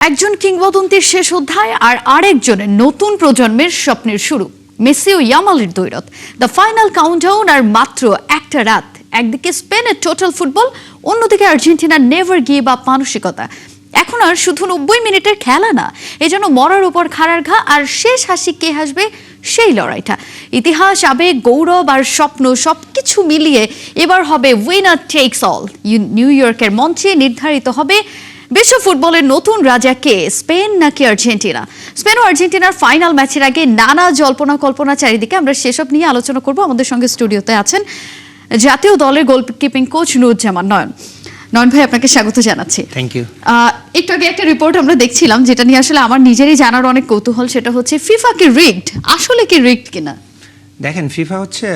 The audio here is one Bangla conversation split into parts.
একজন কিংবদন্তির শেষ অধ্যায় আর আরেকজনের নতুন প্রজন্মের স্বপ্নের শুরু। মেসি ও ইয়ামালের দ্বৈরথ, দ্য ফাইনাল কাউন্টডাউন আর মাত্র একটা রাত। একদিকে স্পেনের টোটাল ফুটবল, অন্যদিকে আর্জেন্টিনার নেভার গিভ আপ মানসিকতা। এখন আর শুধু 90 মিনিটের খেলা না, এজন্য মরার উপর খাড়ার ঘা, আর শেষ হাসি কে হাসবে সেই লড়াইটা। ইতিহাস, আবেগ, গৌরব আর স্বপ্ন সবকিছু মিলিয়ে এবার হবে উইনার টেকস অল। নিউ ইয়র্কের মঞ্চে নির্ধারিত হবে বিশ্ব ফুটবলের নতুন রাজা কে, স্পেন নাকি আর্জেন্টিনা। স্পেন ও আর্জেন্টিনার ফাইনাল ম্যাচের আগে নানা জল্পনা কল্পনা চারিদিকে। আমরা সেসব নিয়ে আলোচনা করব। আমাদের সঙ্গে স্টুডিওতে আছেন জাতীয় দলের গোলকিপিং কোচ নুরুজ্জামান নয়ন। নয়ন ভাই, আপনাকে স্বাগত জানাচ্ছি। Thank you. একটু আগে একটা রিপোর্ট আমরা দেখছিলাম, যেটা নিয়ে আসলে আমার নিজেরই জানার অনেক কৌতূহল। সেটা হচ্ছে ফিফা কি রিগড, আসলে কি রিগড কিনা? দেখেন, ফিফা হচ্ছে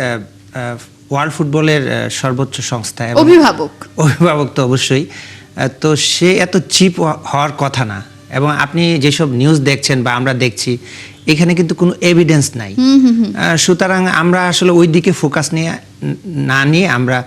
ওয়ার্ল্ড ফুটবলের সর্বোচ্চ সংস্থা, অভিভাবক তো অবশ্যই। তো সে এত চিপ হওয়ার কথা না। এবং আপনি যেসব নিউজ দেখছেন বা আমরা দেখছি, এখানে কিন্তু কোনো এভিডেন্স নাই। সুতরাং আমরা আসলে ওই দিকে ফোকাস না নিয়ে আমরা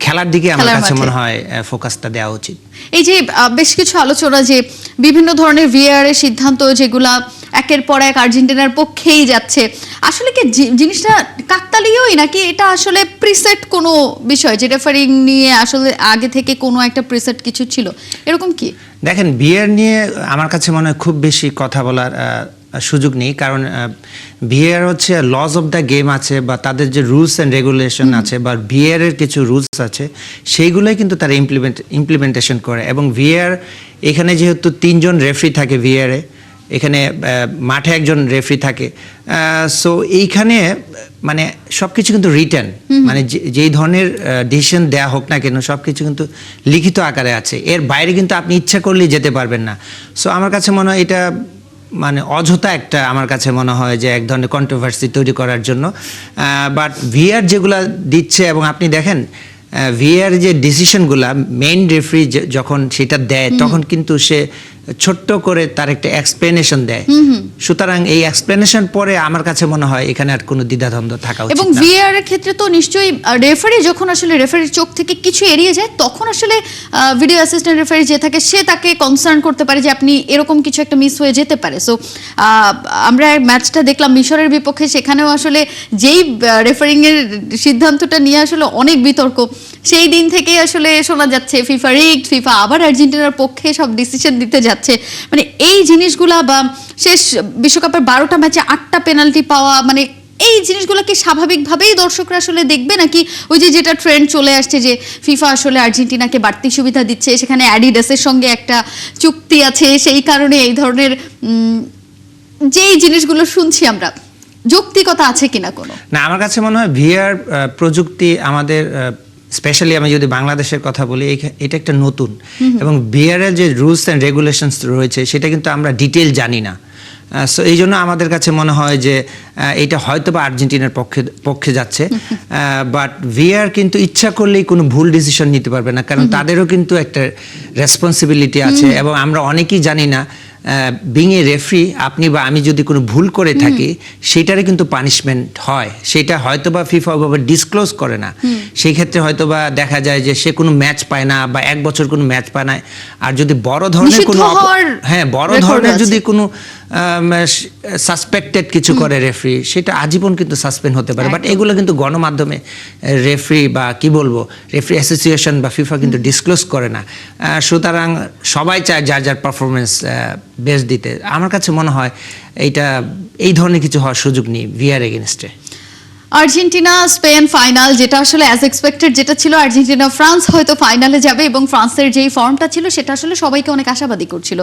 খেলার দিকে আমার কাছে মনে হয় ফোকাসটা দেওয়া উচিত। এই যে বেশ কিছু আলোচনা, যে বিভিন্ন ধরনের ভিআর এর সিদ্ধান্ত যেগুলা একের পর এক আর্জেন্টিনার পক্ষেই যাচ্ছে, আসলে কি জিনিসটা কাকতালীয়ই, নাকি এটা আসলে প্রিসেট কোনো বিষয়, যে রেফারিং নিয়ে আসলে আগে থেকে কোনো একটা প্রিসেট কিছু ছিল, এরকম কি? দেখেন, ভিআর নিয়ে আমার কাছে মনে হয় খুব বেশি কথা বলার সুযোগ নেই। কারণ ভিআর হচ্ছে লজ অফ দ্য গেম আছে, বা তাদের যে রুলস অ্যান্ড রেগুলেশন আছে, বা ভিআর এর কিছু রুলস আছে, সেইগুলোই কিন্তু তারা ইমপ্লিমেন্টেশন করে। এবং ভিআর এখানে যেহেতু 3 জন রেফারি থাকে ভিআরে, এখানে মাঠে একজন রেফারি থাকে, সো এইখানে মানে সব কিছু কিন্তু রিটেন, মানে যেই ধরনের ডিসিশন দেয়া হোক না কেন, সব কিছু কিন্তু লিখিত আকারে আছে। এর বাইরে কিন্তু আপনি ইচ্ছা করলেই যেতে পারবেন না। সো আমার কাছে মনে হয় এটা মানে অযথা একটা, আমার কাছে মনে হয় যে এক ধরনের কন্ট্রোভার্সি তৈরি করার জন্য। বাট ভিআর যেগুলা দিচ্ছে, এবং আপনি দেখেন ভিআর যে ডিসিশনগুলা মেইন রেফারি যখন সেটা দেয়, তখন কিন্তু সে ছোট্ট করে তার একটা এক্সপ্লেনেশন দেয়। সুতরাং এই এক্সপ্লেনেশন পরে আমার কাছে মনে হয় এখানে আর কোনো দ্বিধাদ্বন্দ্ব থাকা উচিত না। এবং ভিআর এর ক্ষেত্রে তো নিশ্চয়ই রেফারি যখন আসলে রেফারির চোখ থেকে কিছু এড়িয়ে যায়, তখন আসলে ভিডিও অ্যাসিস্ট্যান্ট রেফারি যে থাকে, সে তাকে কনসার্ন করতে পারে যে আপনি এরকম কিছু একটা মিস হয়ে যেতে পারে। সো আমরা ম্যাচটা দেখলাম মিশরের বিপক্ষে, সেখানেও আসলে যেই রেফারিং এর সিদ্ধান্তটা নিয়ে আসলে অনেক বিতর্ক। সেই দিন থেকেই আসলে শোনা যাচ্ছে ফিফা রিগড, ফিফা আবার আর্জেন্টিনার পক্ষে সব ডিসিশন দিতে যাচ্ছে। মানে এই জিনিসগুলা, বা শেষ বিশ্বকাপের 12টা ম্যাচে 8টা পেনাল্টি পাওয়া, মানে এই জিনিসগুলো কি স্বাভাবিকভাবেই দর্শকরা আসলে দেখবে, নাকি ওই যে যেটা ট্রেন্ড চলে আসছে যে ফিফা আসলে আর্জেন্টিনাকে বাড়তি সুবিধা দিচ্ছে, সেখানে অ্যাডিডাসের সঙ্গে একটা চুক্তি আছে, সেই কারণে এই ধরনের যেই জিনিসগুলো শুনছি আমরা, যৌক্তিকতা আছে কিনা কোনো? না, আমার কাছে মনে হয় ভিআর প্রযুক্তি আমাদের, স্পেশালি আমি যদি বাংলাদেশের কথা বলি, এটা একটা নতুন, এবং ভিআর এর যে রুলস অ্যান্ড রেগুলেশনস রয়েছে সেটা কিন্তু আমরা ডিটেল জানি না। সো এই জন্য আমাদের কাছে মনে হয় যে এটা হয়তো বা আর্জেন্টিনার পক্ষে যাচ্ছে। বাট ভিআর কিন্তু ইচ্ছা করলেই কোনো ভুল ডিসিশন নিতে পারবে না, কারণ তাদেরও কিন্তু একটা রেসপন্সিবিলিটি আছে। এবং আমরা অনেকেই জানি না, বিং এ রেফারি, আপনি বা আমি যদি কোনো ভুল করে থাকি, সেটারই কিন্তু পানিশমেন্ট হয়। সেটা হয়তো বা ফিফা ওভাবে ডিসক্লোজ করে না। সেই ক্ষেত্রে হয়তো বা দেখা যায় যে সে কোনো ম্যাচ পায় না, বা 1 বছর কোনো ম্যাচ পায় না। আর যদি বড় ধরনের কোনো, হ্যাঁ, বড় ধরনের যদি কোনো সাসপেক্টেড কিছু করে রেফারি, সেটা আজীবন কিন্তু সাসপেন্ড হতে পারে। বাট এগুলো কিন্তু গণমাধ্যমে রেফারি বা কি বলবো, রেফারি অ্যাসোসিয়েশন বা ফিফা কিন্তু ডিসক্লোজ করে না। সুতরাং সবাই চায় যার যার পারফরমেন্স বেশ দিতে। আমার কাছে মনে হয় এইটা এই ধরনের কিছু হওয়ার সুযোগ নেই ভিআর এগেইনস্টে। আর্জেন্টিনা স্পেন ফাইনাল, যেটা আসলে অ্যাজ এক্সপেক্টেড যেটা ছিল, আর্জেন্টিনা ফ্রান্স হয়তো ফাইনালে যাবে, এবং ফ্রান্সের যেই ফর্মটা ছিল সেটা আসলে সবাইকে অনেক আশাবাদী করছিল।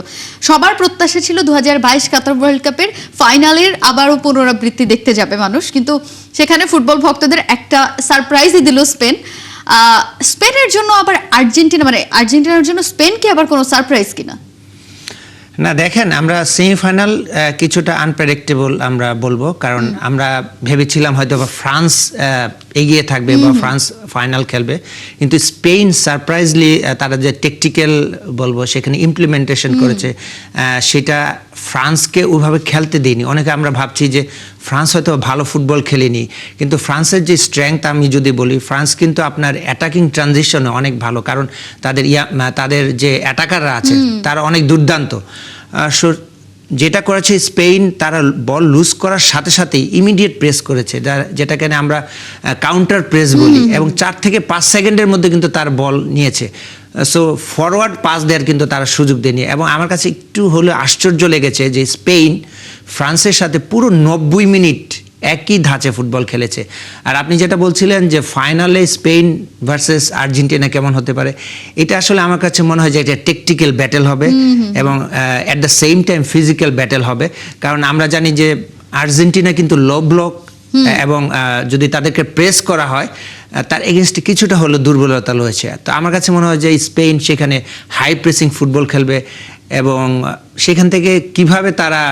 সবার প্রত্যাশা ছিল 2022 কাতার ওয়ার্ল্ড কাপের ফাইনালের আবারও পুনরাবৃত্তি দেখতে যাবে মানুষ, কিন্তু সেখানে ফুটবল ভক্তদের একটা সারপ্রাইজই দিল স্পেন। স্পেনের জন্য আবার আর্জেন্টিনা, মানে আর্জেন্টিনার জন্য স্পেন কি আবার কোনো সারপ্রাইজ কিনা? না, দেখেন, আমরা সেমিফাইনাল কিছুটা আনপ্রেডিক্টেবল আমরা বলবো, কারণ আমরা ভেবেছিলাম হয়তো বা ফ্রান্স এগিয়ে থাকবে বা ফ্রান্স ফাইনাল খেলবে, কিন্তু স্পেন সারপ্রাইজলি তারা যে টেকটিক্যাল বলবো সেখানে ইমপ্লিমেন্টেশন করেছে, সেটা ফ্রান্সকে ওইভাবে খেলতে দেয়নি। অনেকে আমরা ভাবছি যে ফ্রান্স হয়তো ভালো ফুটবল খেলেনি, কিন্তু ফ্রান্সের যে স্ট্রেংথ আমি যদি বলি, ফ্রান্স কিন্তু আপনার অ্যাটাকিং ট্রানজিশনে অনেক ভালো, কারণ তাদের যে অ্যাটাকাররা আছে তারা অনেক দুর্দান্ত। যেটা করেছে স্পেন, তারা বল লুজ করার সাথে সাথেই ইমিডিয়েট প্রেস করেছে, যেটাকে আমরা কাউন্টার প্রেস বলি, এবং 4 থেকে 5 সেকেন্ডের মধ্যে কিন্তু তার বল নিয়েছে। সো ফরওয়ার্ড পাস দেওয়ার কিন্তু তারা সুযোগ দেয়নি। এবং আমার কাছে একটু হলে আশ্চর্য লেগেছে যে স্পেন ফ্রান্সের সাথে পুরো 90 মিনিট একই ধাঁচে ফুটবল খেলেছে। আর আপনি যেটা বলছিলেন যে ফাইনালে স্পেন ভার্সেস আর্জেন্টিনা কেমন হতে পারে, এটা আসলে আমার কাছে মনে হয় যে এটা টেকটিক্যাল ব্যাটেল হবে এবং at the same time physical battle হবে। কারণ আমরা জানি যে আর্জেন্টিনা কিন্তু লো ব্লক এবং যদি তাদেরকে প্রেস করা হয় তার এগেনস্টে কিছুটা হলো দুর্বলতা রয়েছে। তো আমার কাছে মনে হয় যে স্পেন সেখানে হাই প্রেসিং ফুটবল খেলবে এবং সেখান থেকে কিভাবে তারা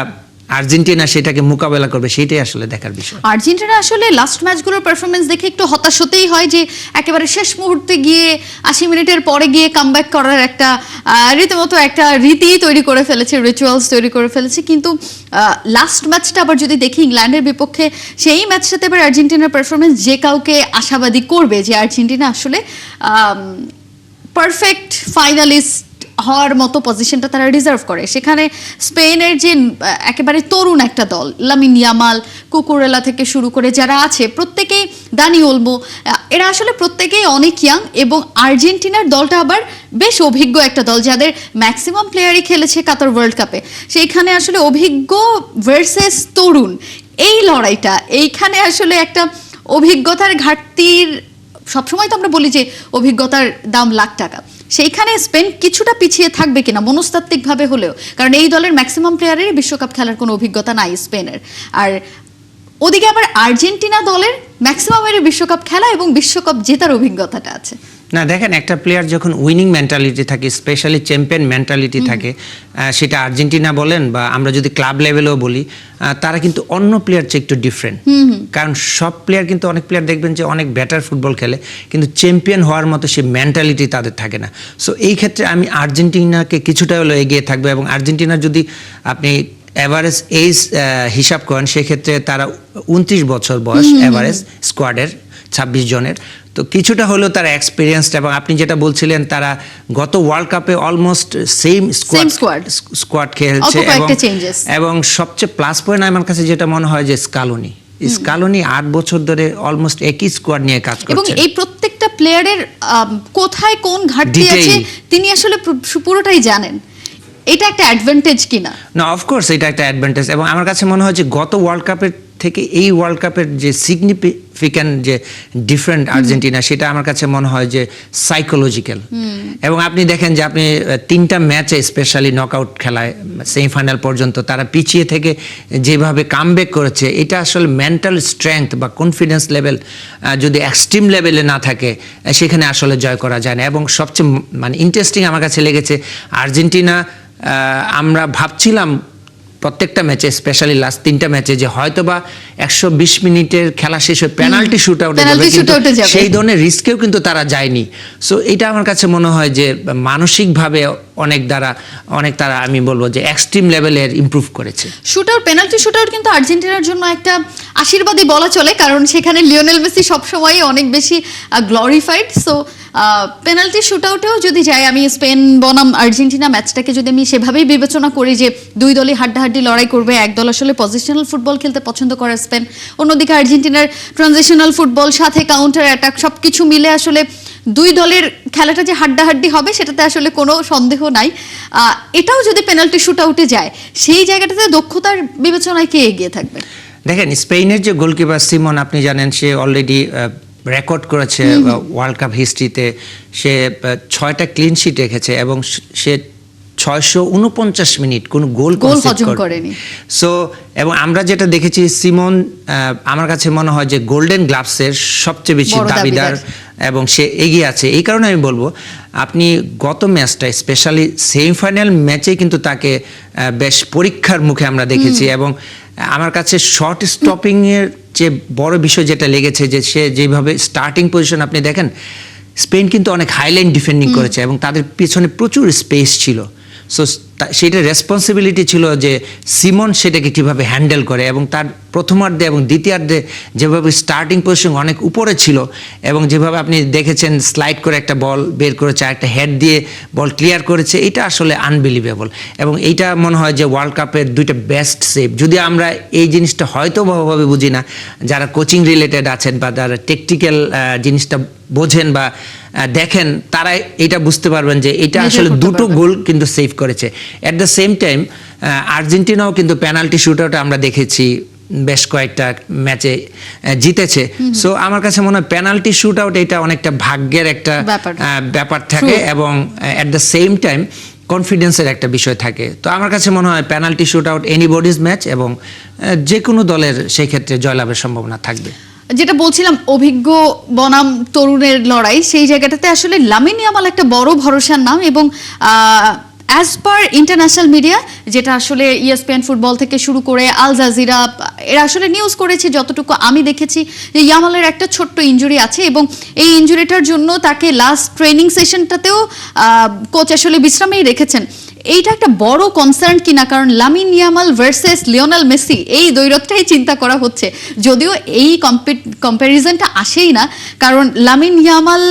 আর্জেন্টিনা সেটাকে মোকাবেলা করবে সেটাই আসলে দেখার বিষয়। আর্জেন্টিনা আসলে লাস্ট ম্যাচগুলোর পারফরমেন্স দেখে একটু হতাশ হতেই হয় যে একেবারে শেষ মুহূর্তে গিয়ে 80 মিনিটের পরে গিয়ে কামব্যাক করার একটা রীতিমতো একটা রীতি তৈরি করে ফেলেছে, রিচুয়ালস তৈরি করে ফেলেছে। কিন্তু লাস্ট ম্যাচটা আবার যদি দেখি ইংল্যান্ডের বিপক্ষে, সেই ম্যাচটাতে এবার আর্জেন্টিনার পারফরমেন্স যে কাউকে আশাবাদী করবে যে আর্জেন্টিনা আসলে পারফেক্ট ফাইনালিস্ট হওয়ার মতো পজিশনটা তারা রিজার্ভ করে। সেখানে স্পেনের যে একেবারে তরুণ একটা দল, লামিন ইয়ামাল, কুকুরেলা থেকে শুরু করে যারা আছে প্রত্যেকেই, দানি ওলমো, এরা আসলে প্রত্যেকেই অনেক ইয়াং। এবং আর্জেন্টিনার দলটা আবার বেশ অভিজ্ঞ একটা দল, যাদের ম্যাক্সিমাম প্লেয়ারই খেলেছে কাতার ওয়ার্ল্ড কাপে। সেইখানে আসলে অভিজ্ঞ ভার্সেস তরুণ, এই লড়াইটা, এইখানে আসলে একটা অভিজ্ঞতার ঘাটতির, সবসময় তো আমরা বলি যে অভিজ্ঞতার দাম লাখ টাকা, সেইখানে স্পেন কিছুটা পিছিয়ে থাকবে কিনা মনস্তাত্ত্বিকভাবে হলেও, কারণ এই দলের ম্যাক্সিমাম প্লেয়ারেরই বিশ্বকাপ খেলার কোনো অভিজ্ঞতা নাই স্পেনের। আর ওদিকে আবার আর্জেন্টিনা দলের ম্যাক্সিমামেরই বিশ্বকাপ খেলা এবং বিশ্বকাপ জেতার অভিজ্ঞতাটা আছে। না দেখেন, একটা প্লেয়ার যখন উইনিং মেন্টালিটি থাকে, স্পেশালি চ্যাম্পিয়ন মেন্টালিটি থাকে, সেটা আর্জেন্টিনা বলেন বা আমরা যদি ক্লাব লেভেলেও বলি, তারা কিন্তু অন্য প্লেয়ার চেয়ে একটু ডিফারেন্ট। কারণ সব প্লেয়ার কিন্তু, অনেক প্লেয়ার দেখবেন যে অনেক বেটার ফুটবল খেলে, কিন্তু চ্যাম্পিয়ন হওয়ার মতো সেই মেন্টালিটি তাদের থাকে না। সো এই ক্ষেত্রে আমি আর্জেন্টিনাকে কিছুটা হলো এগিয়ে থাকবে। এবং আর্জেন্টিনার যদি আপনি এভারেজ এজ হিসাব করেন, সেক্ষেত্রে তারা 29 বছর বয়স এভারেজ স্কোয়াডের 26 জনের, তো কিছুটা হলেও তারা এক্সপিরিয়েন্সড। এবং আপনি যেটা বলছিলেন, তারা গত ওয়ার্ল্ড কাপে অলমোস্ট সেম স্কোয়াড খেলছে। এবং সবচেয়ে প্লাস পয়েন্ট আমার কাছে যেটা মনে হয় যে স্কালোনি 8 বছর ধরে অলমোস্ট একই স্কোয়াড নিয়ে কাজ করছেন, এবং এই প্রত্যেকটা প্লেয়ারের কোথায় কোন ঘাটতি আছে তিনি আসলে পুরোটাই জানেন। এটা একটা অ্যাডভান্টেজ কিনা? না, অফকোর্স এটা একটা অ্যাডভান্টেজ। এবং আমার কাছে মনে হয় যে গত ওয়ার্ল্ড কাপের থেকে এই ওয়ার্ল্ড কাপের যে সিগনিফিক্যান্ট যে ডিফারেন্ট আর্জেন্টিনা, সেটা আমার কাছে মনে হয় যে সাইকোলজিক্যাল। এবং আপনি দেখেন যে আপনি 3টা ম্যাচে স্পেশালি নকআউট খেলায় সেমিফাইনাল পর্যন্ত তারা পিছিয়ে থেকে যেভাবে কামব্যাক করেছে, এটা আসলে মেন্টাল স্ট্রেংথ বা কনফিডেন্স লেভেল যদি এক্সট্রিম লেভেলে না থাকে, সেখানে আসলে জয় করা যায় না। এবং সবচেয়ে মানে ইন্টারেস্টিং আমার কাছে লেগেছে আর্জেন্টিনা, আমরা ভাবছিলাম প্রত্যেকটা ম্যাচে, স্পেশালি লাস্ট 3টা ম্যাচে, যে হয়তোবা 120 মিনিটের খেলা শেষ হয়ে পেনাল্টি শুট আউটে যাবে, সেই ধরনের রিস্কেও কিন্তু তারা যায়নি। সো এটা আমার কাছে মনে হয় যে মানসিকভাবে অনেক তারা আমি বলবো যে এক্সট্রিম লেভেলের ইমপ্রুভ করেছে। পেনাল্টি শুট আউট কিন্তু আর্জেন্টিনার জন্য একটা আশীর্বাদই বলা চলে, কারণ সেখানে লিওনেল মেসি সবসময় অনেক বেশি গ্লোরিফাইড। সো পেনাল্টি শুট আউটেও যদি যাই, আমি স্পেন বনাম আর্জেন্টিনা ম্যাচটাকে যদি আমি সেভাবেই বিবেচনা করি যে দুই দলই হাড্ডাহাড্ডি লড়াই করবে, এক দল আসলে পজিশনাল ফুটবল খেলতে পছন্দ করে স্পেন, অন্যদিকে আর্জেন্টিনার ট্রানজিশনাল ফুটবল সাথে কাউন্টার অ্যাটাক সবকিছু মিলে আসলে দুই দলের খেলাটা যে হাড্ডাহাড্ডি হবে সেটাতে আসলে কোনো সন্দেহ নাই। এটাও যদি পেনাল্টি শুট আউটে যায়, সেই জায়গাটাতে দক্ষতার বিবেচনায় কে এগিয়ে থাকবে? দেখেন, স্পেনের যে গোলকিপার সিমন, আপনি জানেন সে অলরেডি রেকর্ড করেছে ওয়ার্ল্ড কাপ হিস্ট্রিতে, সে 6টা ক্লিন শিট রেখেছে এবং সে 649 মিনিট কোনো গোল করেনি। সো এবং আমরা যেটা দেখেছি, সিমন আমার কাছে মনে হয় যে গোল্ডেন গ্লাভসের সবচেয়ে বেশি দাবিদার এবং সে এগিয়ে আছে। এই কারণে আমি বলবো, আপনি গত ম্যাচটা স্পেশালি সেমিফাইনাল ম্যাচে কিন্তু তাকে বেশ পরীক্ষার মুখে আমরা দেখেছি। এবং আমার কাছে শর্ট স্টপিংয়ের যে বড় বিষয় যেটা লেগেছে, যে সে যেভাবে স্টার্টিং পজিশন আপনি দেখেন, স্পেন কিন্তু অনেক হাইলাইন ডিফেন্ডিং করেছে এবং তাদের পিছনে প্রচুর স্পেস ছিল। সো সেটা রেসপন্সিবিলিটি ছিল যে সিমন সেটাকে কীভাবে হ্যান্ডেল করে, এবং তার প্রথমার্ধে এবং দ্বিতীয়ার্ধে যেভাবে স্টার্টিং পজিশন অনেক উপরে ছিল এবং যেভাবে আপনি দেখেছেন স্লাইড করে একটা বল বের করেছে, একটা হেড দিয়ে বল ক্লিয়ার করেছে, এটা আসলে আনবিলিভেবল। এবং এইটা মনে হয় যে ওয়ার্ল্ড কাপের দুইটা বেস্ট সেভ। যদি আমরা এই জিনিসটা হয়তো ভাবে বুঝি না, যারা কোচিং রিলেটেড আছেন বা যারা টেকটিক্যাল জিনিসটা বোঝেন বা দেখেন, তারা এটা বুঝতে পারবেন যে এটা আসলে দুটো গোল কিন্তু সেভ করেছে। অ্যাট দ্য সেম টাইম আর্জেন্টিনাও কিন্তু পেনাল্টি শুটআউট আমরা দেখেছি বেশ কয়েকটা ম্যাচে জিতেছে। সো আমার কাছে মনে হয় পেনাল্টি শুটআউট এটা অনেকটা ভাগ্যের একটা ব্যাপার থাকে এবং অ্যাট দ্য সেম টাইম কনফিডেন্সের একটা বিষয় থাকে। তো আমার কাছে মনে হয় পেনাল্টি শুটআউট এনিবডিজ ম্যাচ এবং যে কোনো দলের সেই ক্ষেত্রে জয়লাভের সম্ভাবনা থাকবে। যেটা বলছিলাম অভিজ্ঞ বনাম তরুণের লড়াই, সেই জায়গাটাতে আসলে লামিন ইয়ামাল একটা বড় ভরসার নাম এবং অ্যাজ পার ইন্টারন্যাশনাল মিডিয়া, যেটা আসলে ESPN ফুটবল থেকে শুরু করে আল জাজিরা এরা আসলে নিউজ করেছে, যতটুকু আমি দেখেছি যে ইয়ামালের একটা ছোট্ট ইনজুরি আছে এবং এই ইনজুরিটার জন্য তাকে লাস্ট ট্রেনিং সেশনটাতেও কোচ আসলে বিশ্রামেই রেখেছেন। এইটা একটা বড় কনসার্ন কিনা, কারণ Lamine Yamal versus Lionel Messi এই দ্বৈরথটাই চিন্তা করা হচ্ছে, যদিও এই কম্প্যারিজনটা আসেই না, কারণ লামিন ইয়ামাল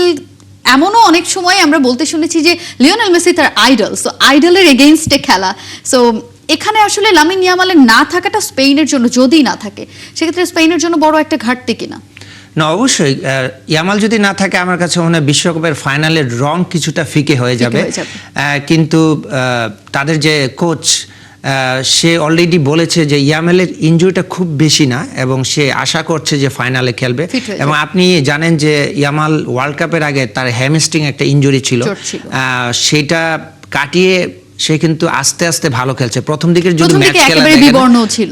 এমনও অনেক সময় আমরা বলতে শুনেছি যে লিওনেল মেসি তার আইডল, সো আইডলের এগেইনস্টে খেলা। সো এখানে আসলে লামিন ইয়ামালের না থাকাটা স্পেনের জন্য, যদি না থাকে সেক্ষেত্রে স্পেনের জন্য বড় একটা ঘাটতি কিনা? না, অবশ্যই ইয়ামাল যদি না থাকে আমার কাছে মনে হয় বিশ্বকাপের ফাইনালের রং কিছুটা ফিকে হয়ে যাবে। কিন্তু তাদের যে কোচ সে অলরেডি বলেছে যে ইয়ামালের ইনজুরিটা খুব বেশি না এবং সে আশা করছে যে ফাইনালে খেলবে। এবং আপনি জানেন যে ইয়ামাল ওয়ার্ল্ড কাপের আগে তার হ্যামস্ট্রিং একটা ইনজুরি ছিল, সেটা কাটিয়ে সে কিন্তু আস্তে আস্তে ভালো খেলছে। প্রথম দিকের যদি ম্যাচ খেলা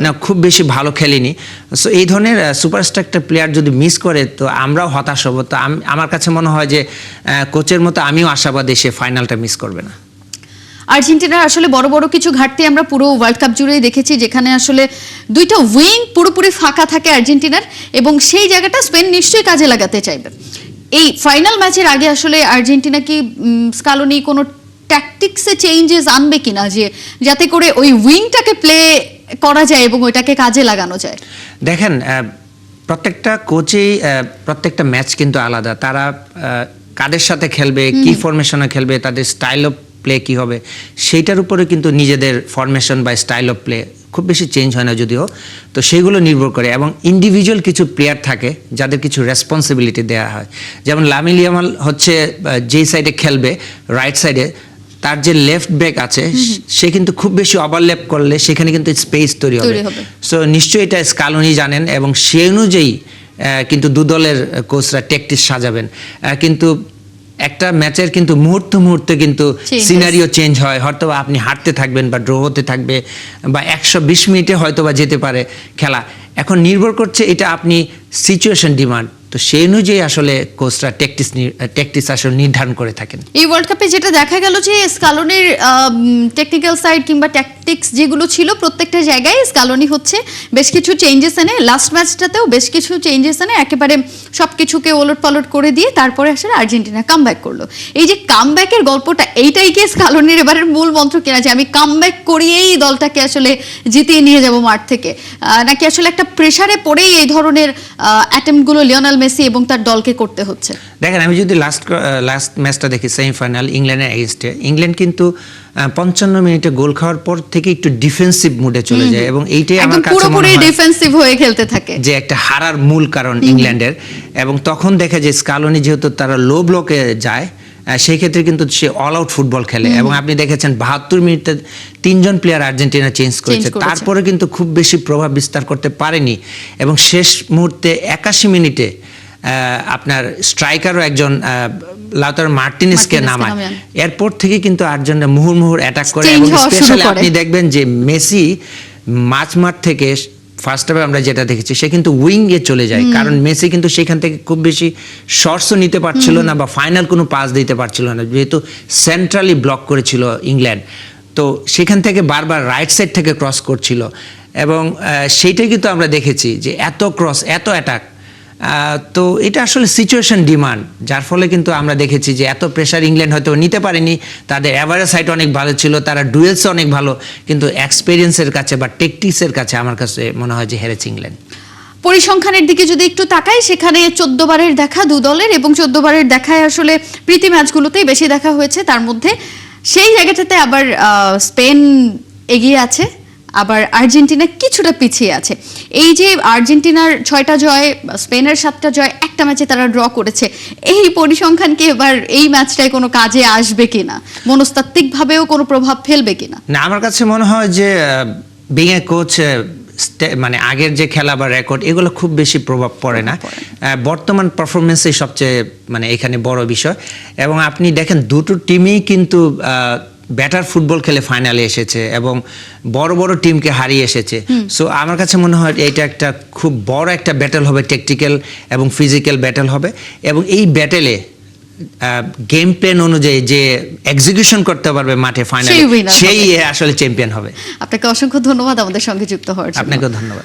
না খুব বেশি ভালো খেলেনি। সো এই ধরনের সুপারস্টার একটা প্লেয়ার যদি মিস করে তো আমরাও হতাশ হব। তো আমার কাছে মনে হয় যে কোচের মতো আমিও আশাবাদী সে ফাইনালটা মিস করবে না। আর্জেন্টিনার আসলে বড় বড় কিছু ঘাটতি আমরা পুরো ওয়ার্ল্ড কাপ জুড়েই দেখেছি, যেখানে আসলে দুইটা উইং পুরোপুরি ফাঁকা থাকে আর্জেন্টিনার, এবং সেই জায়গাটা স্পেন নিশ্চয়ই কাজে লাগাতে চাইবে। এই ফাইনাল ম্যাচের আগে আসলে আর্জেন্টিনা কি স্কালোনি কোনো ট্যাকটিক্সে চেঞ্জেস আনবে কিনা, যে যাতে করে ওই উইংটাকে প্লে করা যায় এবং ওইটাকে কাজে লাগানো যায়? দেখেন, প্রত্যেকটা কোচেই প্রত্যেকটা ম্যাচ কিন্তু আলাদা। তারা কাদের সাথে খেলবে, কি ফরমেশনে খেলবে, তাদের স্টাইল অফ প্লে কি হবে, সেইটার উপরে কিন্তু নিজেদের ফরমেশন বা স্টাইল অফ প্লে খুব বেশি চেঞ্জ হয় না যদিও, তো সেইগুলো নির্ভর করে। এবং ইন্ডিভিজুয়াল কিছু প্লেয়ার থাকে যাদের কিছু রেসপন্সিবিলিটি দেওয়া হয়। যেমন লামিন ইয়ামাল হচ্ছে যেই সাইডে খেলবে, রাইট সাইডে তার যে লেফট ব্যাক আছে সে কিন্তু খুব বেশি ওভারল্যাপ করলে সেখানে কিন্তু স্পেস তৈরি হবে। সো নিশ্চয়ই এটা স্কালোনি জানেন এবং সেই অনুযায়ী কিন্তু দু দলের কোচরা ট্যাকটিক্স সাজাবেন। কিন্তু একটা ম্যাচের কিন্তু মুহূর্তে কিন্তু সিনারিও চেঞ্জ হয়। হয়তো আপনি হারতে থাকবেন বা ড্র হতে থাকবে বা 120 মিনিটে হয়তো বা যেতে পারে খেলা। এখন নির্ভর করছে এটা আপনি সিচুয়েশন ডিমান্ড, তো সেই অনুযায়ী আসলে কোচরা ট্যাকটিক্স আসলে নির্ধারণ করে থাকেন। এই ওয়ার্ল্ড কাপে যেটা দেখা গেল যে স্কালোনির টেকনিক্যাল সাইড কিংবা ট্যাকটিক্স যেগুলো ছিল প্রত্যেকটা জায়গায় স্কালোনি হচ্ছে বেশ কিছু চেঞ্জেস এনে, লাস্ট ম্যাচটাতেও বেশ কিছু চেঞ্জেস এনে একেবারে সবকিছুকে ওলটপালট করে দিয়ে তারপরে আসলে আর্জেন্টিনা কামব্যাক করলো। এই যে কামব্যাকের গল্পটা, এইটাই কি স্কালোনির এবারের মূল মন্ত্র কিনা, যে আমি কামব্যাক করিয়েই দলটাকে আসলে জিতিয়ে নিয়ে যাব মাঠ থেকে, নাকি আসলে একটা প্রেসারে পড়েই এই ধরনের অ্যাটেম্পটগুলো লিওনেল মেসি এবং তার দলকে করতে হচ্ছে? দেখেন, আমি যদি লাস্ট ম্যাচটা দেখি সেমিফাইনাল ইংল্যান্ডের এগেইনস্টে, ইংল্যান্ড কিন্তু 55 মিনিটে গোল খাওয়ার পর থেকে একটু ডিফেন্সিভ মুডে চলে যায় এবং এইটাই আমার কাছে পুরোপুরি ডিফেন্সিভ হয়ে খেলতে থাকে, যে একটা হারার মূল কারণ ইংল্যান্ডের। এবং তখন দেখে যে স্কালোনি যেহেতু তারা লো ব্লকে যায়, সেই ক্ষেত্রে কিন্তু সে অল আউট ফুটবল খেলে। এবং আপনি দেখেছেন 72 মিনিটে 3 জন প্লেয়ার আর্জেন্টিনা চেঞ্জ করেছে, তারপরে কিন্তু খুব বেশি প্রভাব বিস্তার করতে পারেনি। এবং শেষ মুহূর্তে 81 মিনিটে আপনার স্ট্রাইকারও একজন লাউতারো মার্টিনেজকে নামায়। এরপর থেকে কিন্তু আর্জেন্টিনা মুহুর্মুহুর অ্যাটাক করে এবং স্পেশালি আপনি দেখবেন যে মেসি মাঝমাঠ থেকে ফার্স্ট হাফে আমরা যেটা দেখেছি সে কিন্তু উইংয়ে চলে যায়, কারণ মেসি কিন্তু সেখান থেকে খুব বেশি শর্টসও নিতে পারছিল না বা ফাইনাল কোনো পাস দিতে পারছিল না, যেহেতু সেন্ট্রালি ব্লক করেছিল ইংল্যান্ড। তো সেখান থেকে বারবার রাইট সাইড থেকে ক্রস করছিল এবং সেইটাই কিন্তু আমরা দেখেছি যে এত ক্রস, এত অ্যাটাক তো এটা আসলে সিচুয়েশন ডিমান্ড, যার ফলে কিন্তু আমরা দেখেছি যে এত প্রেশার ইংল্যান্ড হয়তো নিতে পারেনি, তাদের অ্যাভারেজ সাইড অনেক ভালো ছিল, তারা ডুয়েলসে অনেক ভালো, কিন্তু এক্সপিরিয়েন্সের কাছে বা টেকটিক্সের কাছে আমার কাছে মনে হয় যে হেরেছে ইংল্যান্ড। পরিসংখ্যানের দিকে যদি একটু তাকাই, সেখানে 14 বারের দেখা দু দলের, এবং 14 বারের দেখায় আসলে প্রীতি ম্যাচগুলোতেই বেশি দেখা হয়েছে। তার মধ্যে সেই জায়গাটাতে আবার স্পেন এগিয়ে আছে, আবার আর্জেন্টিনা কিছুটা পিছিয়ে আছে। এই যে আর্জেন্টিনার 6টা জয়, স্পেনের 7টা জয়, একটা ম্যাচে তারা ড্র করেছে, এই পরিসংখ্যান কি এবার এই ম্যাচটায় কোনো কাজে আসবে কিনা, মনস্তাত্ত্বিকভাবেও কোনো প্রভাব ফেলবে কিনা? না, আমার কাছে মনে হয় যে বিং এ কোচ মানে আগের যে খেলা বা রেকর্ড এগুলো খুব বেশি প্রভাব পড়ে না, বর্তমান পারফরমেন্সই সবচেয়ে মানে এখানে বড় বিষয়। এবং আপনি দেখেন দুটো টিমই কিন্তু ব্যাটার ফুটবল খেলে ফাইনালে এসেছে এবং বড় বড় টিমকে হারিয়ে এসেছে। সো আমার কাছে মনে হয় এটা একটা খুব বড় একটা ব্যাটেল হবে, টেকটিক্যাল এবং ফিজিক্যাল ব্যাটেল হবে। এবং এই ব্যাটেলে গেম প্ল্যান অনুযায়ী যে এক্সিকিউশন করতে পারবে মাঠে ফাইনালে, সেই আসলে চ্যাম্পিয়ন হবে। আপনাকে অসংখ্য ধন্যবাদ আমাদের সঙ্গে যুক্ত হওয়ার জন্য। আপনাকেও ধন্যবাদ।